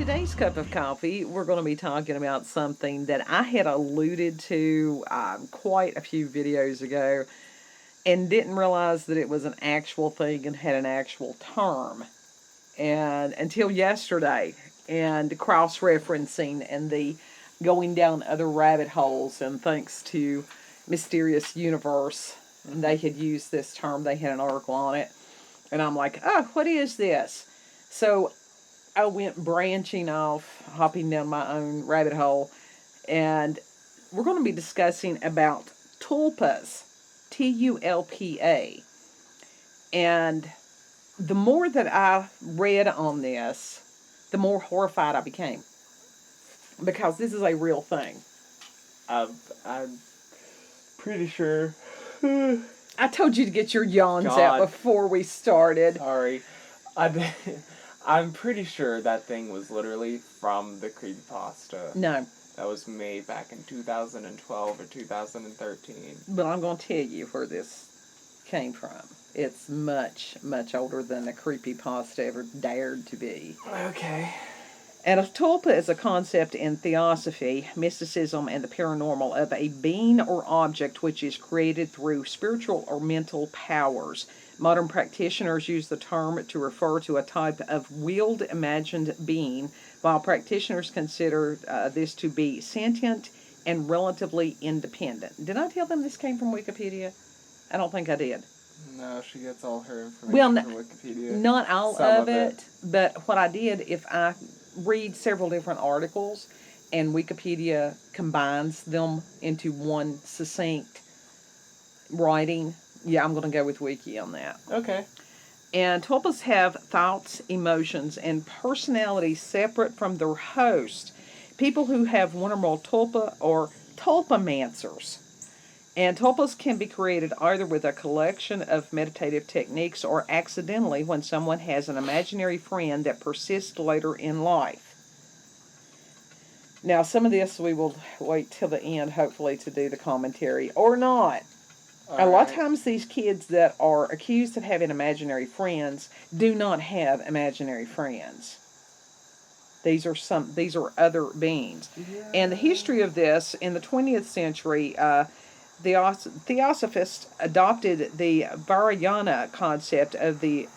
today's cup of coffee, we're going to be talking about something that I had alluded to quite a few videos ago and didn't realize that it was an actual thing and had an actual term. And until yesterday, and cross referencing and the going down other rabbit holes, and thanks to Mysterious Universe, and they had used this term, they had an article on it. And I'm like, oh, what is this? So I went branching off, hopping down my own rabbit hole, and we're going to be discussing about tulpas, Tulpa. And the more that I read on this, the more horrified I became. Because this is a real thing. I'm pretty sure. I told you to get your yawns out before we started. Sorry. I'm pretty sure that thing was literally from the creepypasta. No. That was made back in 2012 or 2013. But I'm going to tell you where this came from. It's much, much older than the creepypasta ever dared to be. Okay. And a tulpa is a concept in theosophy, mysticism, and the paranormal of a being or object which is created through spiritual or mental powers. Modern practitioners use the term to refer to a type of wheeled imagined being, while practitioners consider this to be sentient and relatively independent. Did I tell them this came from Wikipedia? I don't think I did. No, she gets all her information from Wikipedia. Not all of it, but what I did, if I read several different articles and Wikipedia combines them into one succinct writing, yeah, I'm going to go with Wiki on that. Okay. And tulpas have thoughts, emotions, and personalities separate from their host. People who have one or more tulpa are tulpamancers. And tulpas can be created either with a collection of meditative techniques or accidentally when someone has an imaginary friend that persists later in life. Now, some of this we will wait till the end, hopefully, to do the commentary, or not. A lot of times these kids that are accused of having imaginary friends do not have imaginary friends. These are other beings. Yeah. And the history of this, in the 20th century, Theosophists adopted the Vajrayana concept of the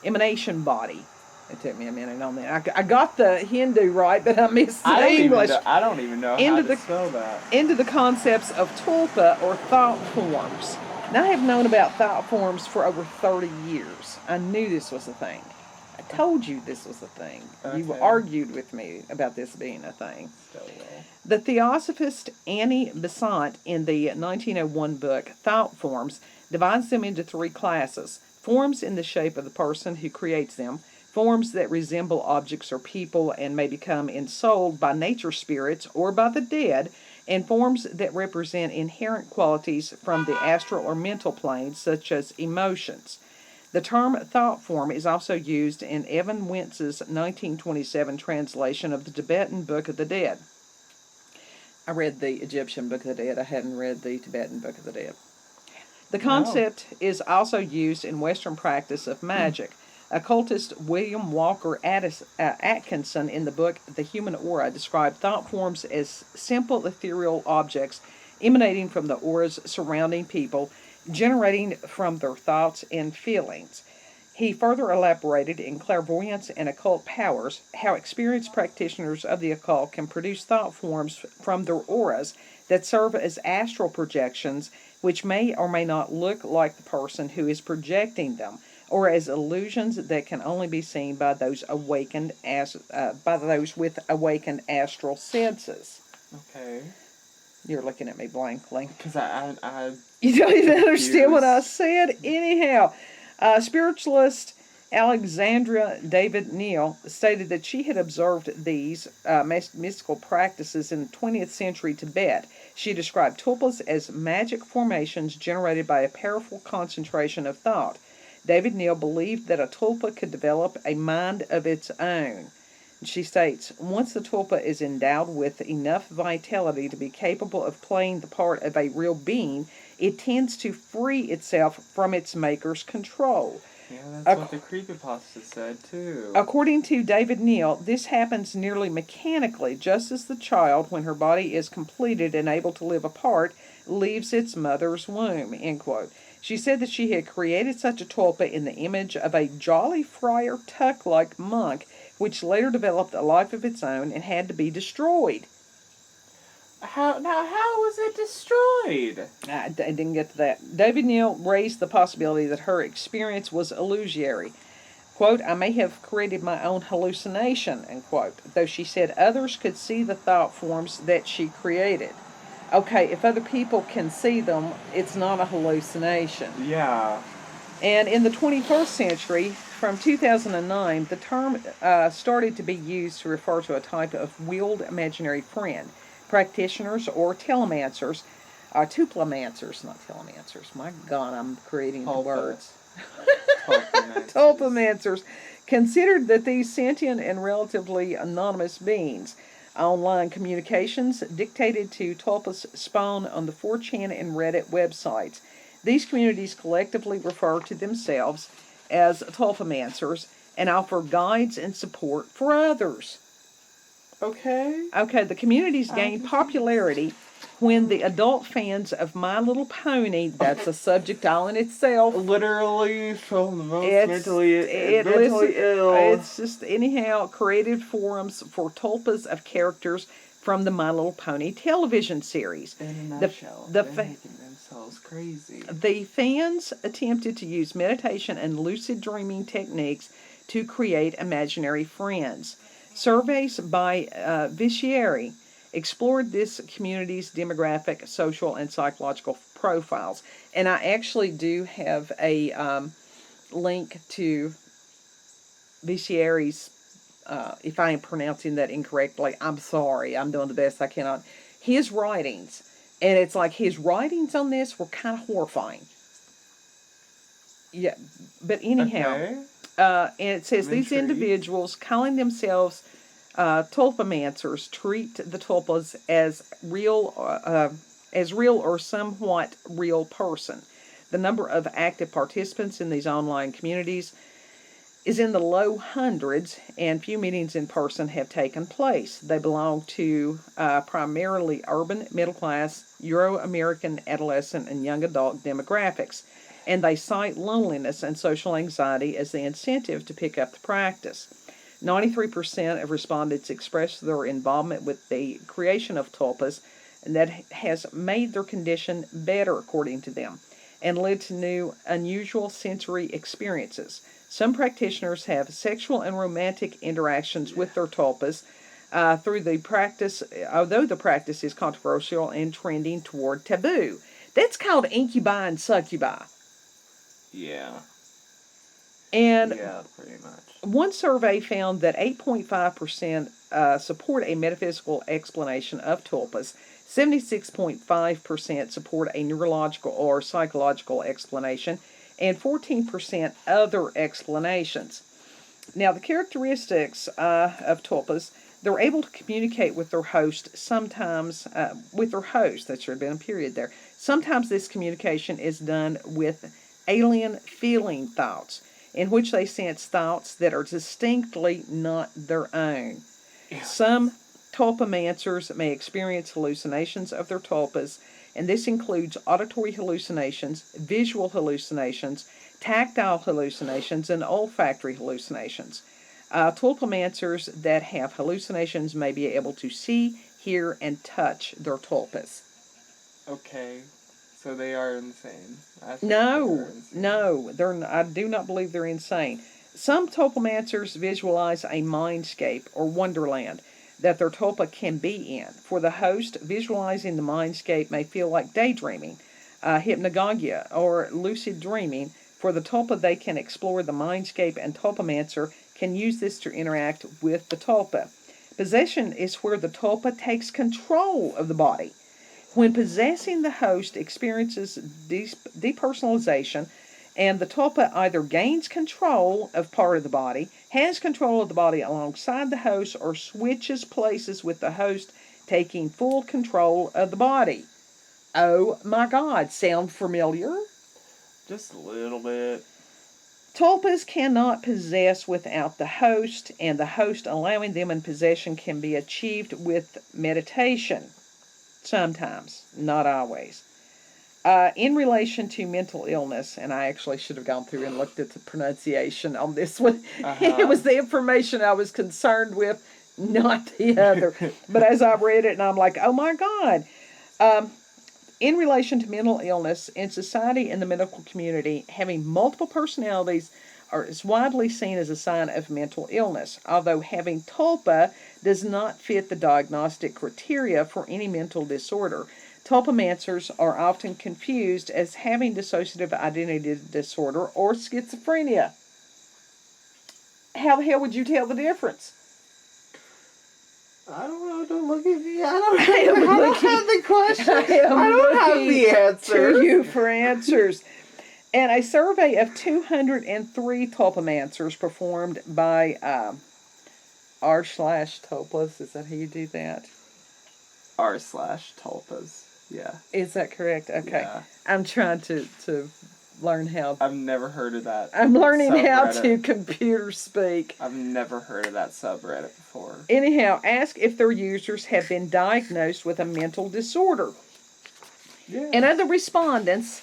emanation body. It took me a minute on that. I got the Hindu right, but I missed the English. I don't even know how to spell that. Into the concepts of tulpa or thought forms. Now, I have known about thought forms for over 30 years. I knew this was a thing. I told you this was a thing. Okay. You argued with me about this being a thing. The Theosophist Annie Besant, in the 1901 book Toughtforms, divides them into three classes: forms in the shape of the person who creates them, forms that resemble objects or people and may become ensouled by nature spirits or by the dead, and forms that represent inherent qualities from the astral or mental planes, such as emotions. The term thought form is also used in Evan Wentz's 1927 translation of the Tibetan Book of the Dead. I read the Egyptian Book of the Dead. I hadn't read the Tibetan Book of the Dead. The concept is also used in Western practice of magic. Occultist William Walker Atkinson, in the book The Human Aura, described thought forms as simple ethereal objects emanating from the auras surrounding people, generating from their thoughts and feelings. He further elaborated in Clairvoyance and Occult Powers how experienced practitioners of the occult can produce thought forms from their auras that serve as astral projections, which may or may not look like the person who is projecting them, or as illusions that can only be seen by those with awakened astral senses. Okay. You're looking at me blankly. Because I you don't even understand what I said. Anyhow, spiritualist Alexandra David Neal stated that she had observed these mystical practices in 20th century Tibet. She described tulpas as magic formations generated by a powerful concentration of thought. David Neal believed that a tulpa could develop a mind of its own. She states, once the tulpa is endowed with enough vitality to be capable of playing the part of a real being, it tends to free itself from its maker's control. Yeah, that's what the creepypasta said, too. According to David Neal, this happens nearly mechanically, just as the child, when her body is completed and able to live apart, leaves its mother's womb, end quote. She said that she had created such a tulpa in the image of a jolly friar tuck-like monk, which later developed a life of its own and had to be destroyed. How was it destroyed? I didn't get to that. David Neal raised the possibility that her experience was illusory. Quote, I may have created my own hallucination, end quote, though she said others could see the thought forms that she created. Okay, if other people can see them, it's not a hallucination. Yeah. And in the 21st century, from 2009, the term started to be used to refer to a type of wheeled imaginary friend. Practitioners or telemancers, tuplamancers, not telemancers. My God, I'm creating the words. Tulpamancers considered that these sentient and relatively anonymous beings. Online communications dictated to tulpas spawn on the 4chan and Reddit websites. These communities collectively refer to themselves as tulpamancers and offer guides and support for others. Okay. The communities gained popularity when the adult fans of My Little Pony, that's a subject all in itself. Literally from the most mentally ill. It's just, anyhow, created forums for tulpas of characters from the My Little Pony television series. In a nutshell, they're making themselves crazy. The fans attempted to use meditation and lucid dreaming techniques to create imaginary friends. Surveys by Veissière explored this community's demographic, social, and psychological profiles. And I actually do have a link to Veissière's, if I am pronouncing that incorrectly, I'm sorry. I'm doing the best I can on his writings. And it's like his writings on this were kind of horrifying. Yeah, but anyhow. Okay. And it says these individuals, calling themselves tulpamancers, treat the tulpas as real or somewhat real person. The number of active participants in these online communities is in the low hundreds, and few meetings in person have taken place. They belong to primarily urban, middle class, Euro-American adolescent, and young adult demographics. And they cite loneliness and social anxiety as the incentive to pick up the practice. 93% of respondents expressed their involvement with the creation of tulpas, and that has made their condition better, according to them, and led to new, unusual sensory experiences. Some practitioners have sexual and romantic interactions with their tulpas through the practice, although the practice is controversial and trending toward taboo. That's called incubi and succubi. Yeah. And yeah, pretty much. One survey found that 8.5% support a metaphysical explanation of tulpas, 76.5% support a neurological or psychological explanation, and 14% other explanations. Now, the characteristics of tulpas, they're able to communicate with their host sometimes, that should have been a period there. Sometimes this communication is done with alien feeling thoughts, in which they sense thoughts that are distinctly not their own. Yeah. Some tulpamancers may experience hallucinations of their tulpas, and this includes auditory hallucinations, visual hallucinations, tactile hallucinations, and olfactory hallucinations. Tulpamancers that have hallucinations may be able to see, hear, and touch their tulpas. Okay. So they are insane. No, I do not believe they're insane. Some tulpamancers visualize a mindscape or wonderland that their tulpa can be in. For the host, visualizing the mindscape may feel like daydreaming, hypnagogia, or lucid dreaming. For the tulpa, they can explore the mindscape, and tulpamancer can use this to interact with the tulpa. Possession is where the tulpa takes control of the body. When possessing, the host experiences depersonalization, and the tulpa either gains control of part of the body, has control of the body alongside the host, or switches places with the host, taking full control of the body. Oh my God, sound familiar? Just a little bit. Tulpas cannot possess without the host, and the host allowing them in possession can be achieved with meditation. Sometimes, not always. In relation to mental illness, and I actually should have gone through and looked at the pronunciation on this one. It was the information I was concerned with, not the other. But as I read it, and I'm like, oh my God. In relation to mental illness, in society and the medical community, having multiple personalities is widely seen as a sign of mental illness, although having Tulpa does not fit the diagnostic criteria for any mental disorder. Tulpamancers are often confused as having dissociative identity disorder or schizophrenia. How the hell would you tell the difference? I don't know. Don't look at me. I don't have the question. I don't have the answer. To you for answers. And a survey of 203 tulpamancers performed by r/Tulpas. Is that how you do that? r/Tulpas. Yeah. Is that correct? Okay. Yeah. I'm trying to learn how. I've never heard of that. I'm learning how subreddit. to computer speak. I've never heard of that subreddit before. Anyhow, ask if their users have been diagnosed with a mental disorder. Yeah. And of the respondents,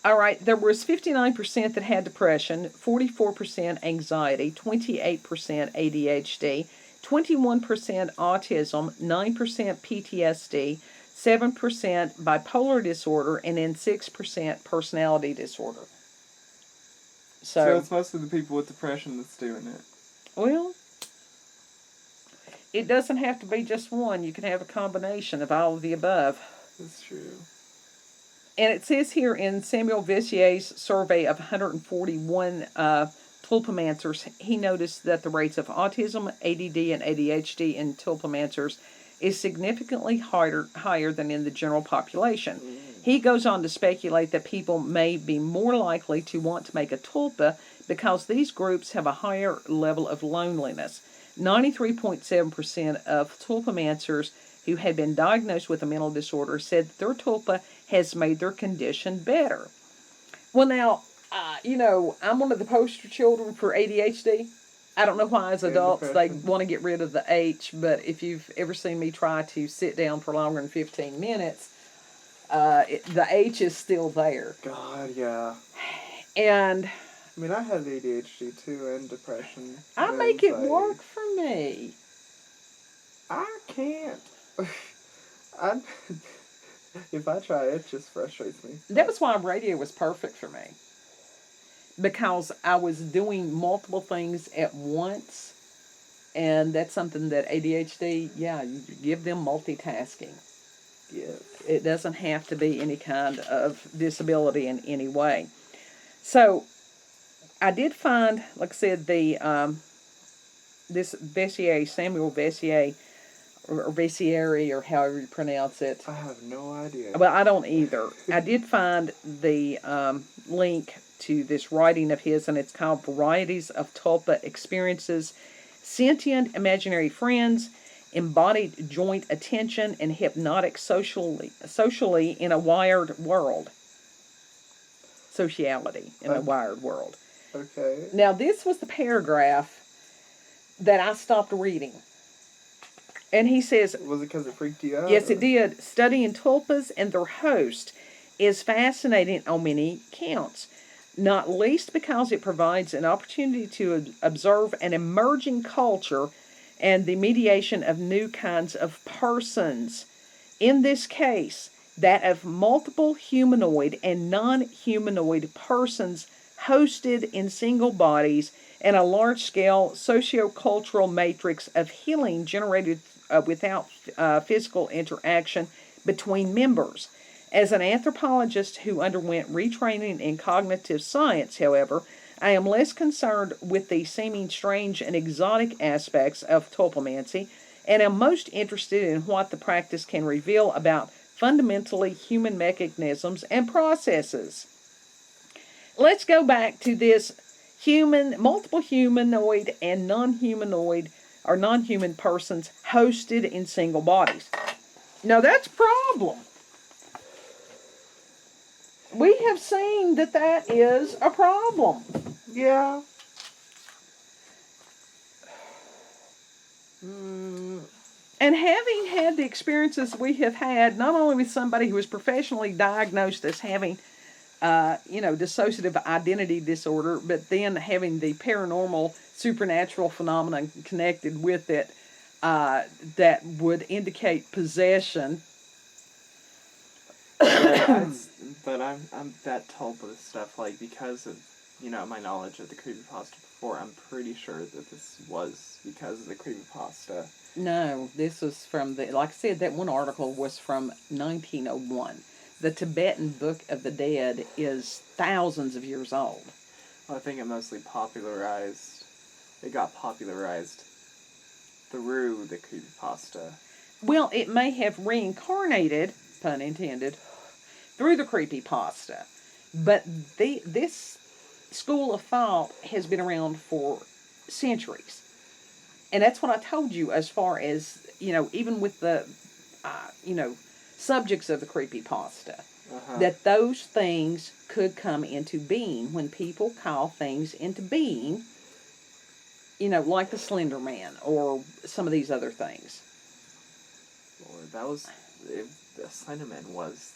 all right, there was 59% that had depression, 44% anxiety, 28% ADHD, 21% autism, 9% PTSD, 7% bipolar disorder, and then 6% personality disorder. So it's mostly the people with depression that's doing it. Well, it doesn't have to be just one. You can have a combination of all of the above. That's true. And it says here in Samuel Veissière's survey of 141 tulpamancers, he noticed that the rates of autism, ADD, and ADHD in tulpamancers is significantly higher than in the general population. He goes on to speculate that people may be more likely to want to make a tulpa because these groups have a higher level of loneliness. 93.7% of tulpamancers who had been diagnosed with a mental disorder said that their tulpa has made their condition better. Well, now, I'm one of the poster children for ADHD. I don't know why as adults they want to get rid of the H, but if you've ever seen me try to sit down for longer than 15 minutes, the H is still there. God, yeah. And I mean, I have ADHD too, and depression. I make it work for me. I can't. If I try, it just frustrates me. That was why radio was perfect for me. Because I was doing multiple things at once, and that's something that ADHD, you give them multitasking. Yes. It doesn't have to be any kind of disability in any way. So, I did find, like I said, the this Veissière, Samuel Veissière, or Veissière, or however you pronounce it. I have no idea. Well, I don't either. I did find the link to this writing of his, and it's called Varieties of Tulpa Experiences, Sentient Imaginary Friends, Embodied Joint Attention, and Hypnotic Socially in a Wired World. Sociality in a Wired World. Okay. Now, this was the paragraph that I stopped reading. And he says... Was it because it freaked you out? Yes, it did. Studying tulpas and their host is fascinating on many counts, not least because it provides an opportunity to observe an emerging culture and the mediation of new kinds of persons. In this case, that of multiple humanoid and non-humanoid persons hosted in single bodies and a large-scale socio-cultural matrix of healing generated without physical interaction between members. As an anthropologist who underwent retraining in cognitive science, however, I am less concerned with the seeming strange and exotic aspects of tulpamancy, and am most interested in what the practice can reveal about fundamentally human mechanisms and processes. Let's go back to this multiple humanoid and non-humanoid or non-human persons hosted in single bodies. Now that's a problem. we have seen that is a problem. Yeah. And having had the experiences we have had, not only with somebody who is professionally diagnosed as having, dissociative identity disorder, but then having the paranormal, supernatural phenomenon connected with it that would indicate possession. But I'm that Tulpa stuff, like, because of, my knowledge of the creepypasta before, I'm pretty sure that this was because of the creepypasta. No, this was from like I said, that one article was from 1901. The Tibetan Book of the Dead is thousands of years old. Well, I think it got popularized through the creepypasta. Well, it may have reincarnated, pun intended, through the creepypasta. But this school of thought has been around for centuries. And that's what I told you as far as, even with the, subjects of the creepypasta. That those things could come into being when people call things into being, like the Slender Man or some of these other things. Lord, the Slender Man was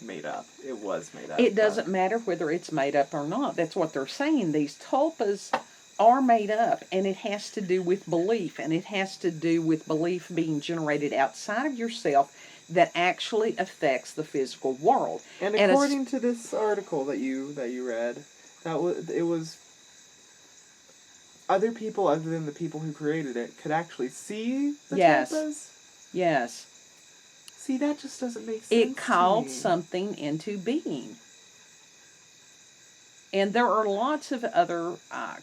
made up. It was made up. It doesn't matter whether it's made up or not. That's what they're saying. These tulpas are made up, and it has to do with belief, and it has to do with belief being generated outside of yourself that actually affects the physical world. And according to this article that you read, it was other people other than the people who created it could actually see the tulpas? Yes. See, that just doesn't make sense. It called something into being. And there are lots of other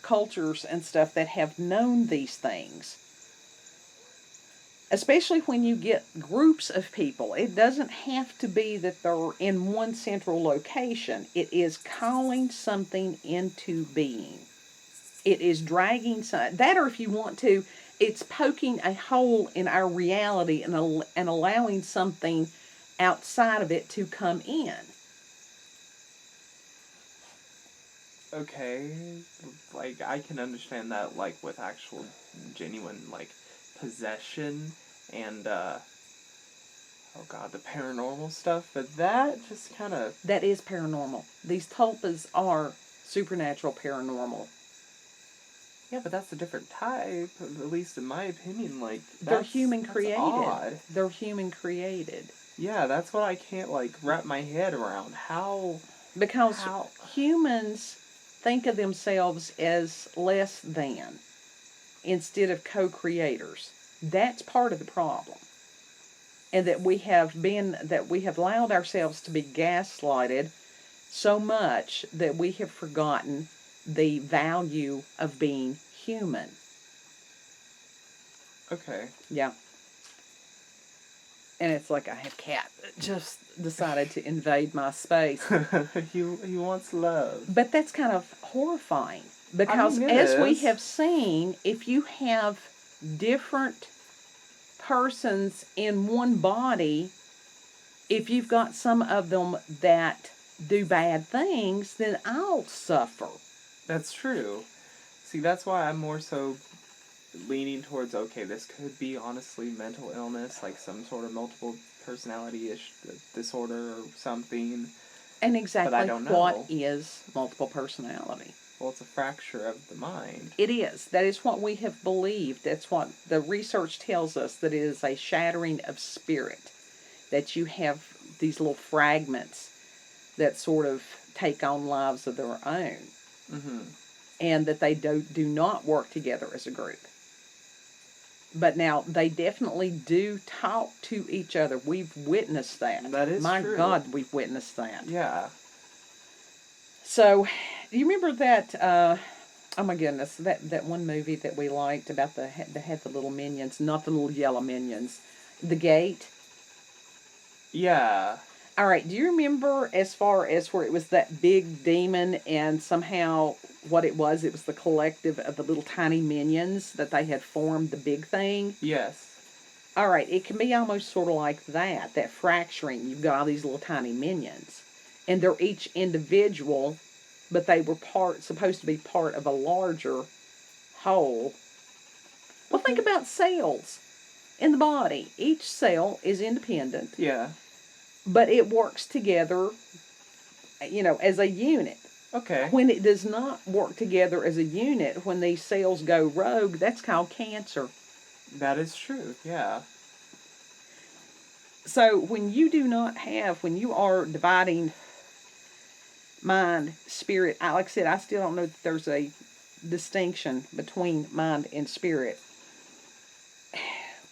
cultures and stuff that have known these things. Especially when you get groups of people. It doesn't have to be that they're in one central location. It is calling something into being. It is dragging that, or if you want to, it's poking a hole in our reality and allowing something outside of it to come in. Okay, like, I can understand that, like, with actual, genuine, like, possession and, the paranormal stuff, but that just kind of... That is paranormal. These tulpas are supernatural paranormal. Yeah, but that's a different type, at least in my opinion, like, they're human created. Odd. They're human created. Yeah, that's what I can't, like, wrap my head around. Because humans think of themselves as less than instead of co-creators. That's part of the problem. And that we have allowed ourselves to be gaslighted so much that we have forgotten the value of being human. Okay. Yeah. And it's like I have cat that just decided to invade my space. He wants love. But that's kind of horrifying. Because as we have seen, if you have different persons in one body, if you've got some of them that do bad things, then I'll suffer. That's true. See, that's why I'm more so leaning towards, okay, this could be honestly mental illness, like some sort of multiple personality-ish disorder or something. And exactly but I don't know. What is multiple personality? Well, it's a fracture of the mind. It is. That is what we have believed. That's what the research tells us, that it is a shattering of spirit. That you have these little fragments that sort of take on lives of their own. Mm-hmm. And that they do not work together as a group. But now, they definitely do talk to each other. We've witnessed that. That is My true. God, we've witnessed that. Yeah. So, do you remember that, oh my goodness, that one movie that we liked about that had the little minions, not the little yellow minions, The Gate? Yeah. All right, do you remember as far as where it was that big demon and somehow what it was the collective of the little tiny minions that they had formed the big thing? Yes. All right, it can be almost sort of like that fracturing. You've got all these little tiny minions. and they're each individual, but they were supposed to be part of a larger whole. Well, think about cells in the body. Each cell is independent. Yeah. But it works together, as a unit. Okay. When it does not work together as a unit, when these cells go rogue, that's called cancer. That is true, yeah. So when you are dividing mind, spirit, like I said, I still don't know that there's a distinction between mind and spirit.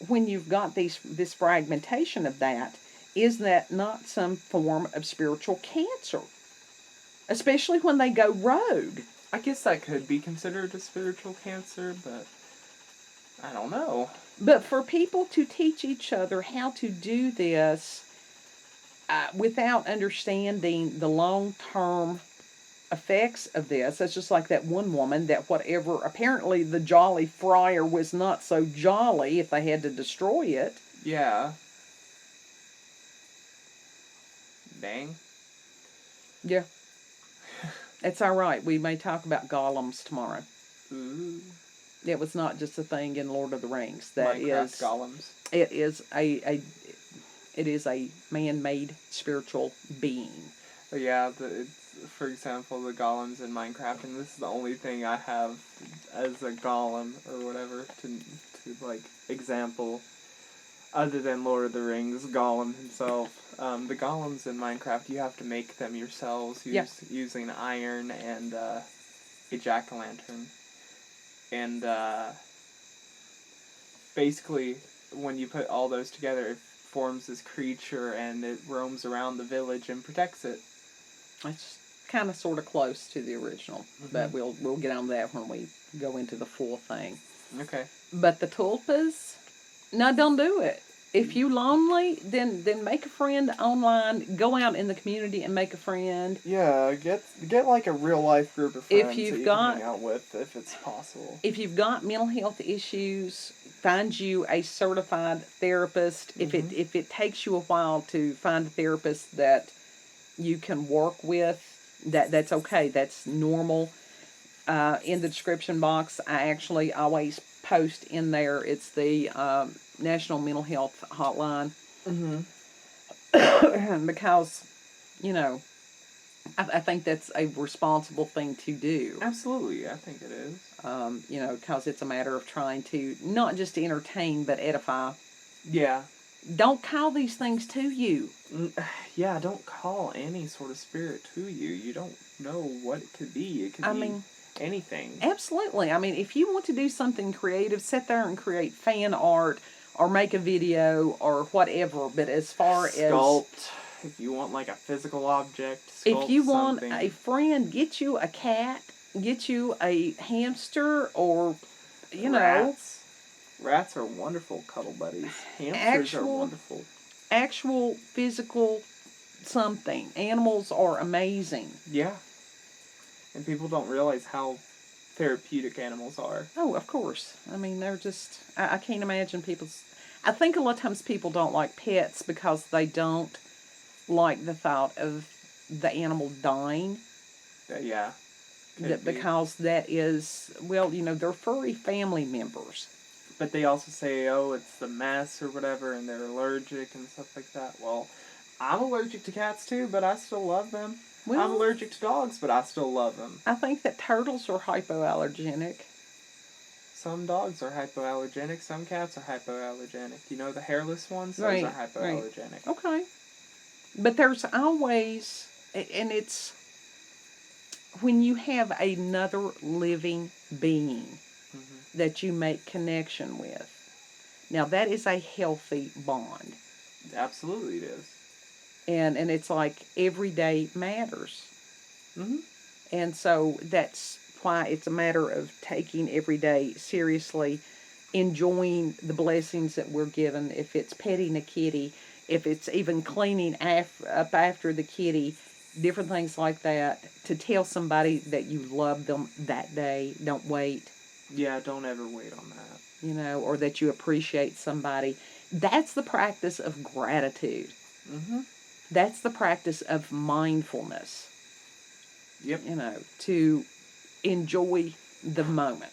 When you've got this fragmentation of that, is that not some form of spiritual cancer? Especially when they go rogue. I guess that could be considered a spiritual cancer, but I don't know. But for people to teach each other how to do this without understanding the long-term effects of this, it's just like that one woman that apparently the jolly friar was not so jolly if they had to destroy it. Yeah. Dang. Yeah. It's all right. We may talk about golems tomorrow. Ooh. It was not just a thing in Lord of the Rings. That Minecraft is golems. It is a man-made spiritual being. Yeah, for example, the golems in Minecraft, and this is the only thing I have as a golem or whatever to example, other than Lord of the Rings, Gollum himself. The golems in Minecraft, you have to make them yourselves using iron and a jack-o'-lantern. And basically, when you put all those together, it forms this creature, and it roams around the village and protects it. It's kind of sort of close to the original, but we'll get on that when we go into the full thing. Okay. But the tulpas, no, don't do it. If you lonely, then make a friend online. Go out in the community and make a friend. Yeah, get like a real life group of friends if you've that you got, can hang out with, if it's possible. If you've got mental health issues, find you a certified therapist. If it takes you a while to find a therapist that you can work with, that's okay. That's normal. In the description box, I actually always post in there. It's the National Mental Health Hotline. Because, I think that's a responsible thing to do. Absolutely, I think it is. Because it's a matter of trying to, not just to entertain, but edify. Yeah. Don't call these things to you. Yeah, don't call any sort of spirit to you. You don't know what it could be. It could be anything. Absolutely. I mean, if you want to do something creative, sit there and create fan art or make a video or whatever. But as far as sculpt, if you want like a physical object, sculpt if you want something. a friend, get you a cat, get you a hamster, or Rats are wonderful cuddle buddies. Hamsters are wonderful. Actual physical something. Animals are amazing. Yeah. And people don't realize how therapeutic animals are. Oh, of course. I mean, they're just, I can't imagine I think a lot of times people don't like pets because they don't like the thought of the animal dying. Yeah. Because that is, they're furry family members. But they also say, it's the mess or whatever, and they're allergic and stuff like that. Well, I'm allergic to cats too, but I still love them. Well, I'm allergic to dogs, but I still love them. I think that turtles are hypoallergenic. Some dogs are hypoallergenic, some cats are hypoallergenic. The hairless ones, those right, are hypoallergenic. Right. Okay. But there's always, and it's, when you have another living being that you make connection with, now that is a healthy bond. Absolutely it is. And it's like every day matters. And so that's why it's a matter of taking every day seriously, enjoying the blessings that we're given. If it's petting a kitty, if it's even cleaning up after the kitty, different things like that, to tell somebody that you love them that day. Don't wait. Yeah, don't ever wait on that. Or that you appreciate somebody. That's the practice of gratitude. That's the practice of mindfulness. Yep. You know, to enjoy the moment.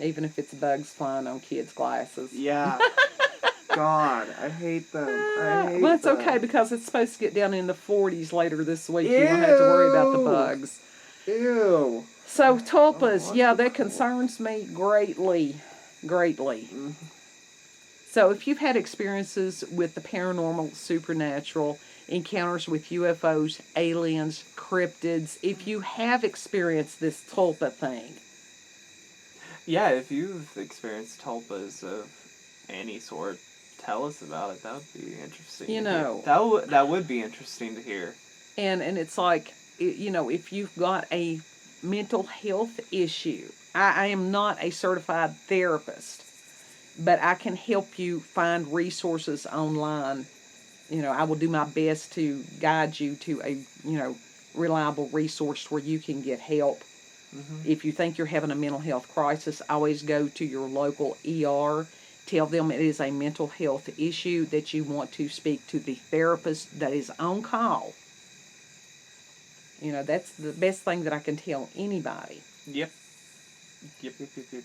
Even if it's bugs flying on kids' glasses. Yeah. God, I hate them. Well, it's okay because it's supposed to get down in the 40s later this week. You don't have to worry about the bugs. Ew. So, tulpas, yeah, that concerns me greatly. Greatly. Mm-hmm. So, if you've had experiences with the paranormal, supernatural, encounters with UFOs, aliens, cryptids, if you have experienced this tulpa thing. Yeah, if you've experienced tulpas of any sort, tell us about it. That would be interesting. You know. That would be interesting to hear. And it's like, you know, if you've got a mental health issue, I am not a certified therapist, but I can help you find resources online. You know, I will do my best to guide you to a, you know, reliable resource where you can get help. Mm-hmm. If you think you're having a mental health crisis, always go to your local ER. Tell them it is a mental health issue, that you want to speak to the therapist that is on call. You know, that's the best thing that I can tell anybody. Yep. Yep.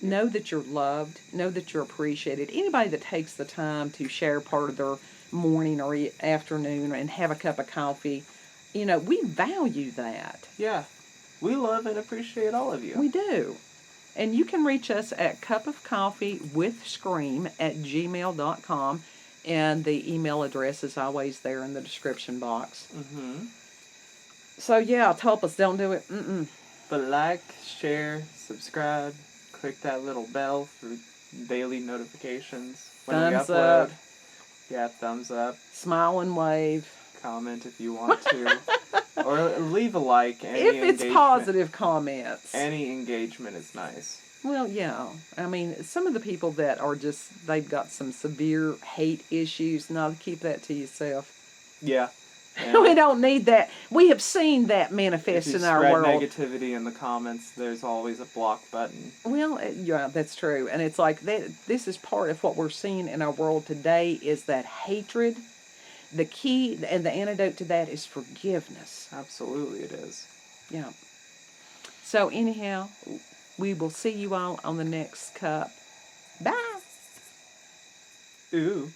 Know that you're loved. Know that you're appreciated. Anybody that takes the time to share part of their morning or afternoon and have a cup of coffee, you know, we value that. Yeah. We love and appreciate all of you. We do. And you can reach us at cupofcoffeewithscream@gmail.com. And the email address is always there in the description box. Mm-hmm. So, yeah, tulpas, don't do it. Mm-mm. But like, share, subscribe, click that little bell for daily notifications when Thumbs we upload. up. Yeah, thumbs up. Smile and wave. Comment if you want to. Or leave a like. If it's positive comments. Any engagement is nice. Well, yeah. I mean, some of the people that are just, they've got some severe hate issues. No, keep that to yourself. Yeah. We don't need that. We have seen that manifest in our world. If you spread negativity in the comments, there's always a block button. Well, yeah, that's true. And it's like, this is part of what we're seeing in our world today is that hatred. The key and the antidote to that is forgiveness. Absolutely it is. Yeah. So anyhow, we will see you all on the next cup. Bye. Ooh.